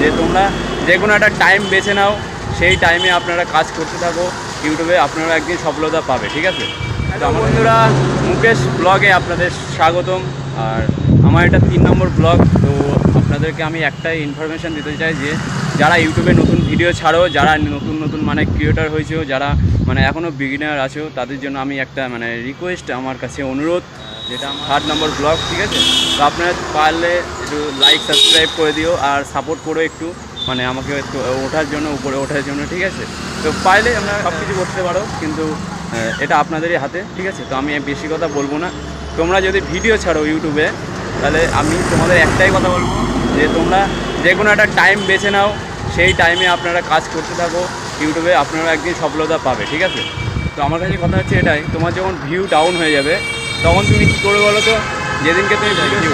যে তোমরা যে কোনো একটা টাইম বেছে নাও, সেই টাইমে আপনারা কাজ করতে থাকো, ইউটিউবে আপনারা একদিন সফলতা পাবে। ঠিক আছে? তো আমার বন্ধুরা, মুকেশ ব্লগে আপনাদের স্বাগতম। আর আমার এটা 3 নম্বর ব্লগ। তো আপনাদেরকে আমি একটাই ইনফরমেশান দিতে চাই যে যারা ইউটিউবে নতুন ভিডিও ছাড়ো, যারা নতুন মানে ক্রিয়েটার হয়েছেও, যারা মানে এখনও বিগিনার আছো, তাদের জন্য আমি একটা মানে রিকোয়েস্ট, আমার কাছে অনুরোধ, যেটা আমার 3 নম্বর ব্লগ। ঠিক আছে? তো আপনারা পারলে একটু লাইক সাবস্ক্রাইব করে দিও আর সাপোর্ট করো একটু, মানে আমাকে একটু ওঠার জন্য, উপরে ওঠার জন্য। ঠিক আছে? তো পারলে আমরা সব কিছু করতে পারো, কিন্তু এটা আপনাদেরই হাতে। ঠিক আছে? তো আমি বেশি কথা বলবো না। তোমরা যদি ভিডিও ছাড়ো ইউটিউবে, তাহলে আমি তোমাদের একটাই কথা বলবো যে তোমরা যে কোনো একটা টাইম বেছে নাও, সেই টাইমে আপনারা কাজ করতে থাকো, ইউটিউবে আপনারা একদিন সফলতা পাবে। ঠিক আছে? তো আমার কাছে কথা হচ্ছে এটাই, তোমার যখন ভিউ ডাউন হয়ে যাবে, তখন তুমি কী করবে বলো তো? যেদিনকে তুমি ভিডিও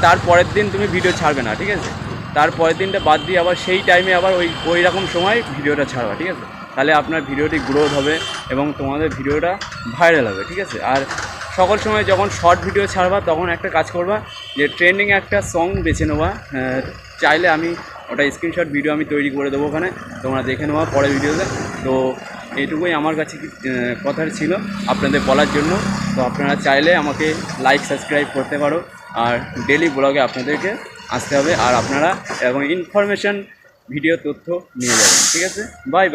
তার পরের দিন তুমি ভিডিও ছাড়বে না। ঠিক আছে? তার পরের দিনটা বাদ দিয়ে আবার সেই টাইমে আবার ওই রকম সময় ভিডিওটা ছাড়বা। ঠিক আছে? তাহলে আপনার ভিডিওটি গ্রোথ হবে এবং তোমাদের ভিডিওটা ভাইরাল হবে। ঠিক আছে? আর সকল সময় যখন শর্ট ভিডিও ছাড়বা, তখন একটা কাজ করবা, যে ট্রেন্ডিং একটা সং বেছে নেওয়া। চাইলে আমি ওটা স্ক্রিনশট ভিডিও আমি তৈরি করে দেবো, ওখানে তোমরা দেখে নেওয়া পরের ভিডিওতে। তো এইটুকুই আমার কাছে কথার ছিল আপনাদের বলার জন্য। তো আপনারা চাইলে আমাকে লাইক সাবস্ক্রাইব করতে পারো, আর ডেলি ব্লগে আপনাদেরকে আসতে হবে, আর আপনারা এবং ইনফরমেশান ভিডিও তথ্য নিয়ে যাবেন। ঠিক আছে? Bye bye.